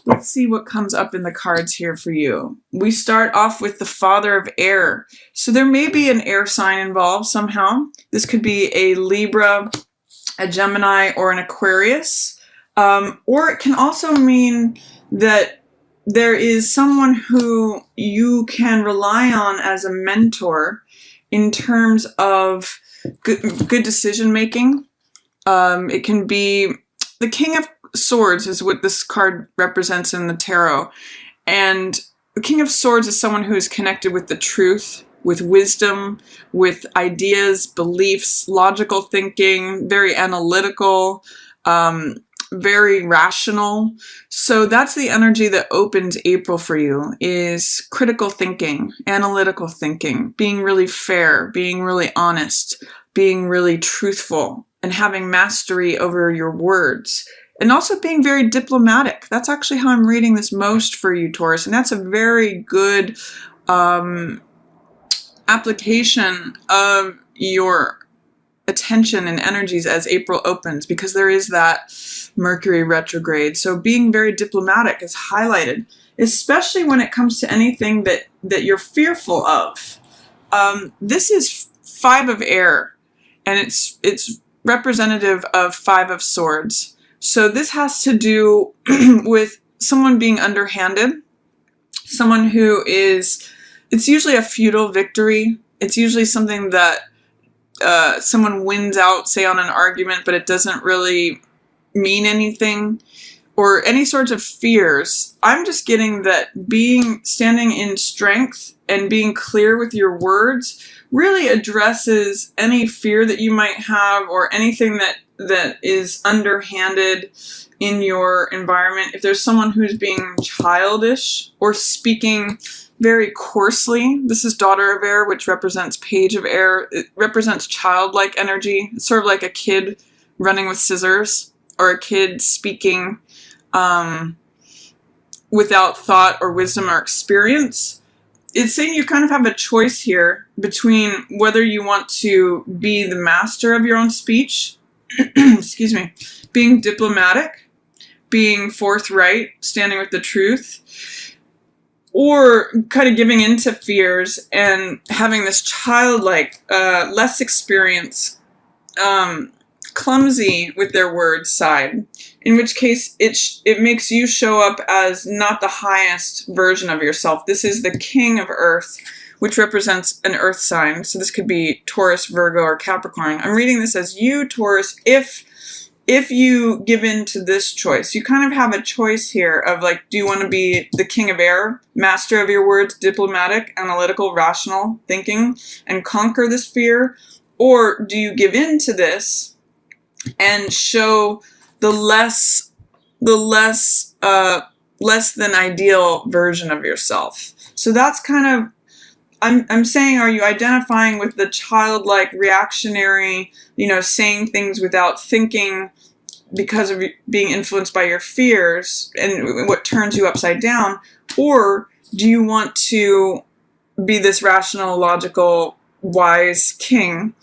Let's see what comes up in the cards here for you. We start off with the Father of Air. So there may be an air sign involved somehow. This could be a Libra, a Gemini, or an Aquarius. Or it can also mean that there is someone who you can rely on as a mentor in terms of good decision making. It can be the King of Swords is what this card represents in the tarot. And the King of Swords is someone who is connected with the truth, with wisdom, with ideas, beliefs, logical thinking, very analytical, very rational. So that's the energy that opens April for you, is critical thinking, analytical thinking, being really fair, being really honest, being really truthful, and having mastery over your words. And also being very diplomatic. That's actually how I'm reading this most for you, Taurus. And that's a very good application of your attention and energies as April opens, because there is that Mercury retrograde. So being very diplomatic is highlighted, especially when it comes to anything that you're fearful of. This is 5 of Air, and it's representative of 5 of Swords. So this has to do with someone being underhanded, someone who is, it's usually a futile victory. It's usually something that someone wins out, say on an argument, but it doesn't really mean anything, or any sorts of fears. I'm just getting that standing in strength and being clear with your words really addresses any fear that you might have, or anything that is underhanded in your environment. If there's someone who's being childish or speaking very coarsely, this is Daughter of Air, which represents Page of Air. It represents childlike energy. It's sort of like a kid running with scissors, or a kid speaking without thought or wisdom or experience. It's saying you kind of have a choice here between whether you want to be the master of your own speech, excuse me, being diplomatic, being forthright, standing with the truth, or kind of giving into fears and having this childlike, less experience, clumsy with their words side, in which case it makes you show up as not the highest version of yourself. This is the King of Earth, which represents an earth sign. So this could be Taurus, Virgo, or Capricorn. I'm reading this as you, Taurus, if you give in to this choice. You kind of have a choice here of like, do you want to be the King of Air, master of your words, diplomatic, analytical, rational thinking, and conquer this fear? Or do you give in to this and show the less than ideal version of yourself? So that's kind of, I'm saying, are you identifying with the childlike, reactionary, saying things without thinking because of being influenced by your fears and what turns you upside down? Or do you want to be this rational, logical, wise king?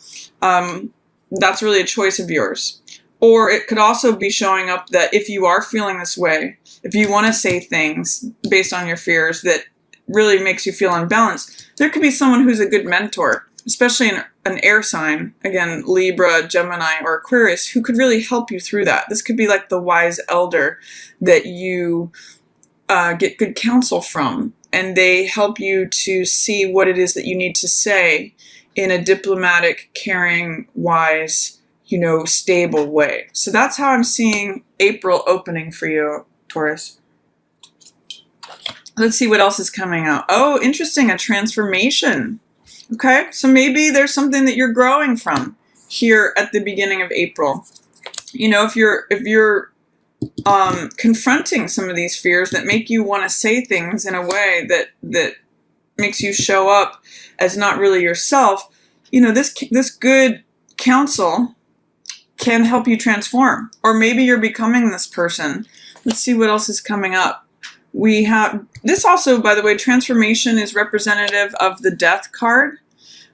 That's really a choice of yours. Or it could also be showing up that if you are feeling this way, if you want to say things based on your fears that really makes you feel unbalanced, there could be someone who's a good mentor, especially an air sign, again, Libra, Gemini, or Aquarius, who could really help you through that. This could be like the wise elder that you get good counsel from, and they help you to see what it is that you need to say in a diplomatic, caring, wise, stable way. So that's how I'm seeing April opening for you, Taurus. Let's see what else is coming out. Oh, interesting, a transformation. Okay, so maybe there's something that you're growing from here at the beginning of April. If you're confronting some of these fears that make you want to say things in a way that makes you show up as not really yourself, this good counsel can help you transform. Or maybe you're becoming this person. Let's see what else is coming up. We have this also, by the way, transformation is representative of the Death card,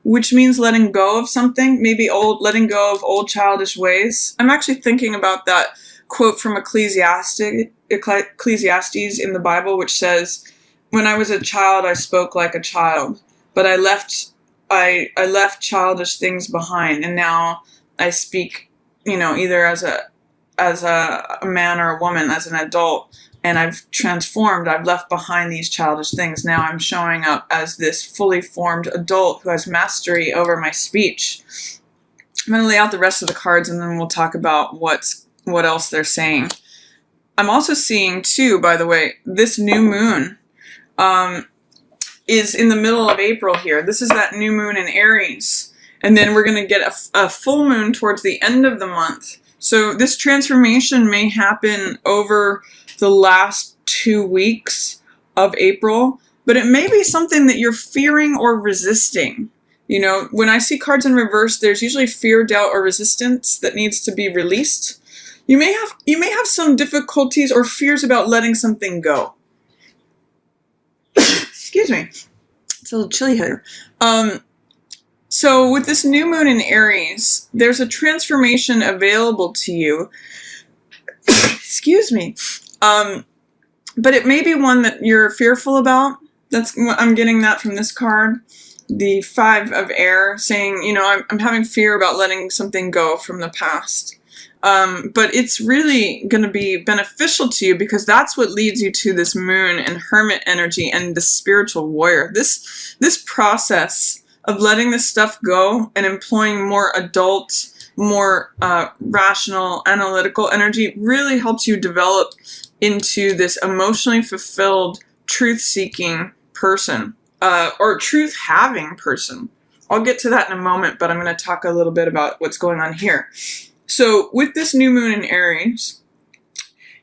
which means letting go of something, maybe letting go of old childish ways. I'm actually thinking about that quote from Ecclesiastes Ecclesiastes in the Bible, which says, when I was a child, I spoke like a child, but I left childish things behind, and now I speak, either as a man or a woman, as an adult, and I've transformed. I've left behind these childish things. Now I'm showing up as this fully formed adult who has mastery over my speech. I'm going to lay out the rest of the cards, and then we'll talk about what else they're saying. I'm also seeing, too, by the way, this new moon is in the middle of April here. This is that new moon in Aries. And then we're going to get a full moon towards the end of the month. So this transformation may happen over the last 2 weeks of April, but it may be something that you're fearing or resisting. When I see cards in reverse, there's usually fear, doubt, or resistance that needs to be released. You may have some difficulties or fears about letting something go. Excuse me. It's a little chilly here. So with this new moon in Aries, there's a transformation available to you. Excuse me. But it may be one that you're fearful about. I'm getting that from this card. The 5 of air saying, I'm having fear about letting something go from the past. But it's really going to be beneficial to you, because that's what leads you to this moon and hermit energy and the spiritual warrior. This process of letting this stuff go and employing more adult, more rational, analytical energy really helps you develop into this emotionally fulfilled, truth-seeking person, or truth-having person. I'll get to that in a moment, but I'm going to talk a little bit about what's going on here. So with this new moon in Aries,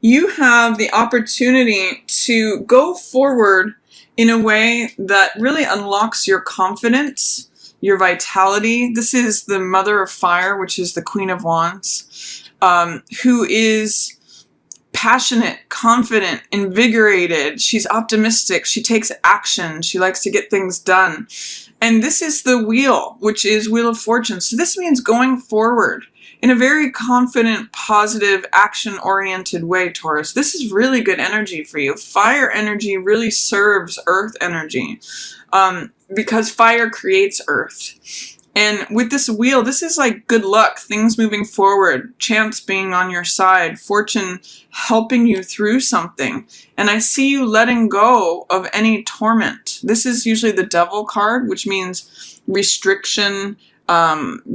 you have the opportunity to go forward in a way that really unlocks your confidence, your vitality. This is the Mother of Fire, which is the Queen of Wands, who is passionate, confident, invigorated. She's optimistic. She takes action. She likes to get things done. And this is the wheel, which is Wheel of Fortune. So this means going forward in a very confident, positive, action-oriented way, Taurus. This is really good energy for you. Fire energy really serves earth energy, because fire creates earth. And with this wheel, this is like good luck, things moving forward, chance being on your side, fortune helping you through something. And I see you letting go of any torment. This is usually the Devil card, which means restriction,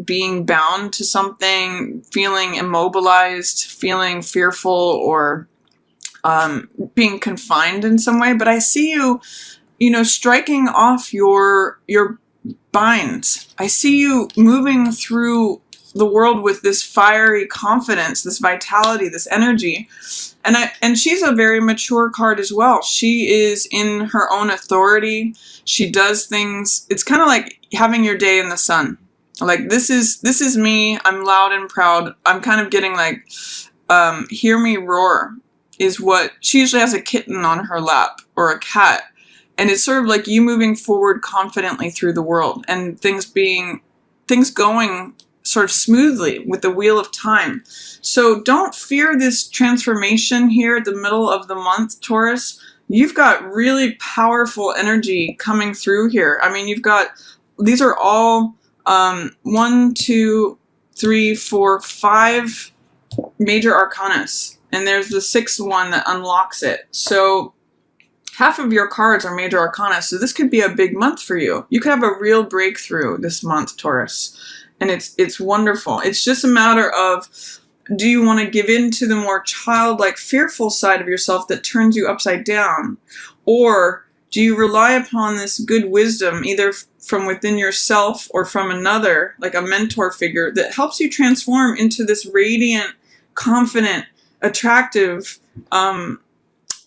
being bound to something, feeling immobilized, feeling fearful, or being confined in some way. But I see you, striking off your binds. I see you moving through the world with this fiery confidence, this vitality, this energy. And she's a very mature card as well. She is in her own authority. She does things. It's kind of like having your day in the sun. Like, this is me. I'm loud and proud. I'm kind of getting like, hear me roar is what she usually has, a kitten on her lap or a cat. And it's sort of like you moving forward confidently through the world and things going sort of smoothly with the wheel of time. So don't fear this transformation here at the middle of the month, Taurus. You've got really powerful energy coming through here. I mean, these are all 1, 2, 3, 4, 5 major arcanas, and there's the 6th one that unlocks it. So half of your cards are major arcana, so this could be a big month for you. You could have a real breakthrough this month, Taurus, and it's wonderful. It's just a matter of, do you want to give in to the more childlike, fearful side of yourself that turns you upside down, or do you rely upon this good wisdom, either from within yourself or from another, like a mentor figure, that helps you transform into this radiant, confident, attractive,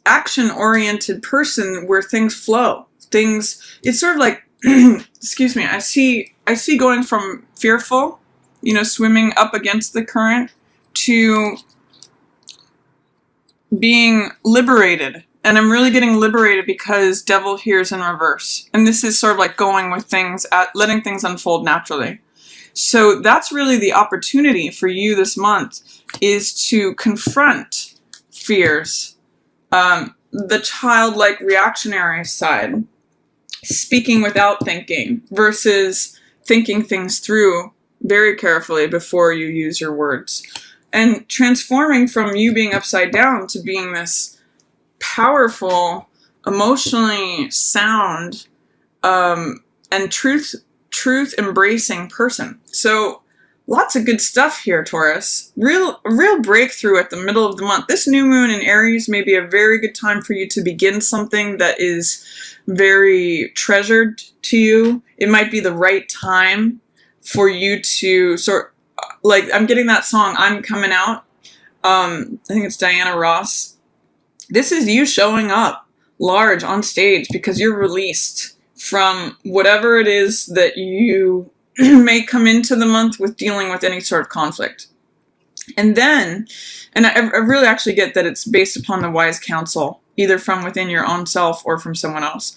action-oriented person where things flow. It's sort of like, excuse me, I see going from fearful, swimming up against the current, to being liberated. And I'm really getting liberated because Devil here is in reverse. And this is sort of like going with things, letting things unfold naturally. So that's really the opportunity for you this month, is to confront fears, The childlike reactionary side, speaking without thinking versus thinking things through very carefully before you use your words. And transforming from you being upside down to being this powerful, emotionally sound, and truth embracing person. So lots of good stuff here, Taurus. Real breakthrough at the middle of the month. This new moon in Aries may be a very good time for you to begin something that is very treasured to you. It might be the right time for you to like, I'm getting that song, I'm Coming Out. I think it's Diana Ross. This is you showing up large on stage because you're released from whatever it is that you may come into the month with dealing with any sort of conflict. And then, and I really actually get that it's based upon the wise counsel, either from within your own self or from someone else.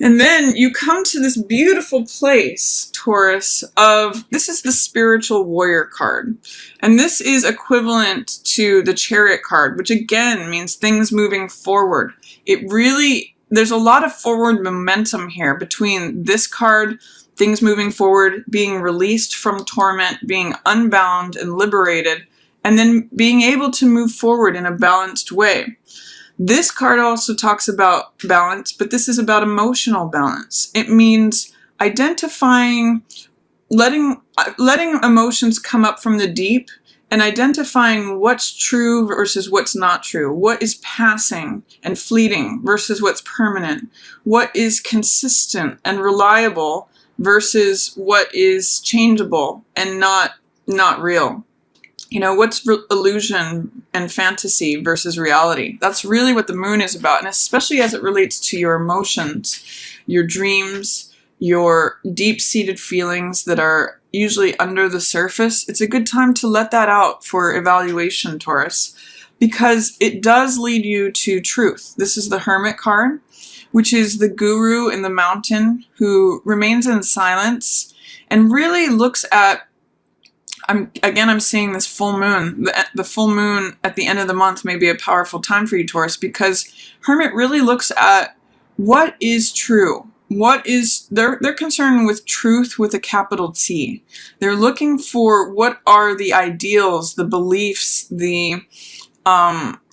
And then you come to this beautiful place, Taurus, of, this is the spiritual warrior card. And this is equivalent to the chariot card, which again means things moving forward. There's a lot of forward momentum here between this card, things moving forward, being released from torment, being unbound and liberated, and then being able to move forward in a balanced way. This card also talks about balance, but this is about emotional balance. It means identifying, letting emotions come up from the deep and identifying what's true versus what's not true. What is passing and fleeting versus what's permanent. What is consistent and reliable versus what is changeable and not real. You know, what's illusion and fantasy versus reality. That's really what the moon is about, and especially as it relates to your emotions, your dreams, your deep-seated feelings that are usually under the surface. It's a good time to let that out for evaluation, Taurus, because it does lead you to truth. This is the Hermit card, which is the guru in the mountain who remains in silence and really looks at, I'm seeing this full moon. The full moon at the end of the month may be a powerful time for you, Taurus, because Hermit really looks at what is true. They're concerned with truth with a capital T. They're looking for what are the ideals, the beliefs, the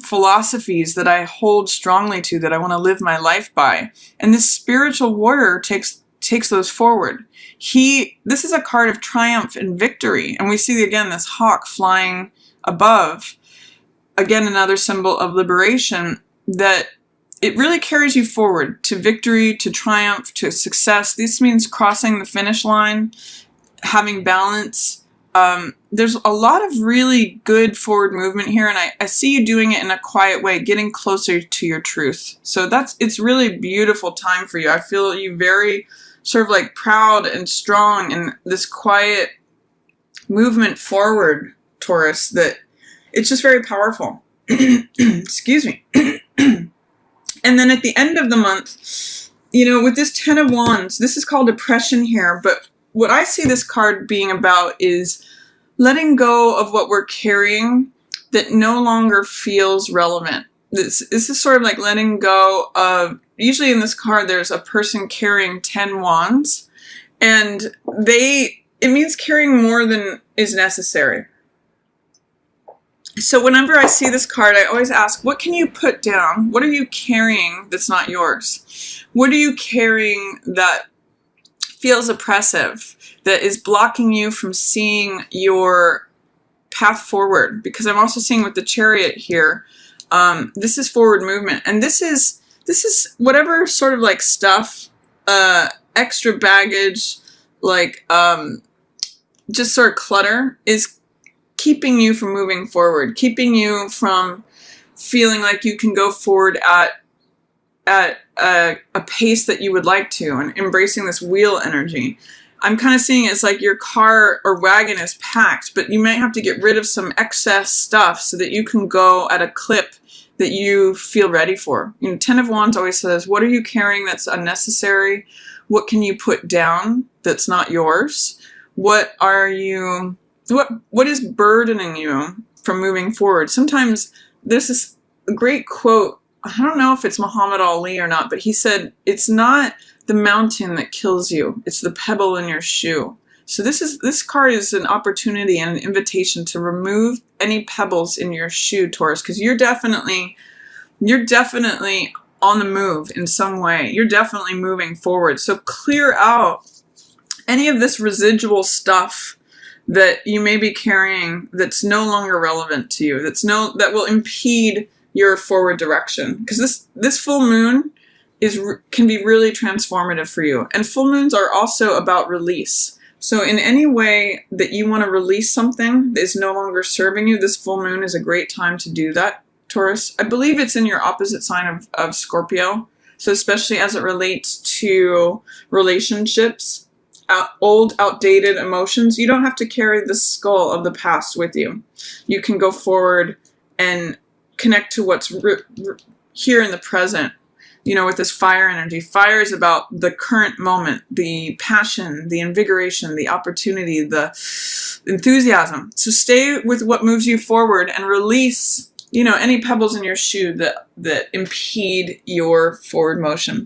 philosophies that I hold strongly to, that I want to live my life by. And this spiritual warrior takes those forward. This is a card of triumph and victory. And we see again this hawk flying above. Again, another symbol of liberation, that it really carries you forward to victory, to triumph, to success. This means crossing the finish line, having balance. There's a lot of really good forward movement here, and I see you doing it in a quiet way, getting closer to your truth. So it's really a beautiful time for you. I feel you very sort of like proud and strong in this quiet movement forward, Taurus, that it's just very powerful. Excuse me. And then at the end of the month, you know, with this Ten of Wands, this is called depression here, but what I see this card being about is letting go of what we're carrying that no longer feels relevant. This is sort of like letting go of, usually in this card there's a person carrying 10 wands, and it means carrying more than is necessary. So whenever I see this card, I always ask, what can you put down? What are you carrying that's not yours? What are you carrying that feels oppressive, that is blocking you from seeing your path forward? Because I'm also seeing with the Chariot here, this is forward movement, and this is whatever sort of like stuff, extra baggage, like just sort of clutter is keeping you from moving forward, keeping you from feeling like you can go forward at a pace that you would like to, and embracing this wheel energy. I'm kind of seeing it as like your car or wagon is packed, but you might have to get rid of some excess stuff so that you can go at a clip that you feel ready for. You know, Ten of Wands always says, what are you carrying that's unnecessary? What can you put down that's not yours? What is burdening you from moving forward? Sometimes there's this great quote I don't know if it's Muhammad Ali or not, but he said, it's not the mountain that kills you, it's the pebble in your shoe. So this card is an opportunity and an invitation to remove any pebbles in your shoe, Taurus, because you're definitely on the move in some way. You're definitely moving forward. So clear out any of this residual stuff that you may be carrying that's no longer relevant to you, that will impede your forward direction. Because this full moon can be really transformative for you. And full moons are also about release. So in any way that you want to release something that is no longer serving you, this full moon is a great time to do that, Taurus. I believe it's in your opposite sign of Scorpio. So especially as it relates to relationships, old, outdated emotions, you don't have to carry the skull of the past with you. You can go forward and connect to what's here in the present. You know, with this fire energy. Fire is about the current moment, the passion, the invigoration, the opportunity, the enthusiasm. So stay with what moves you forward and release, any pebbles in your shoe that impede your forward motion.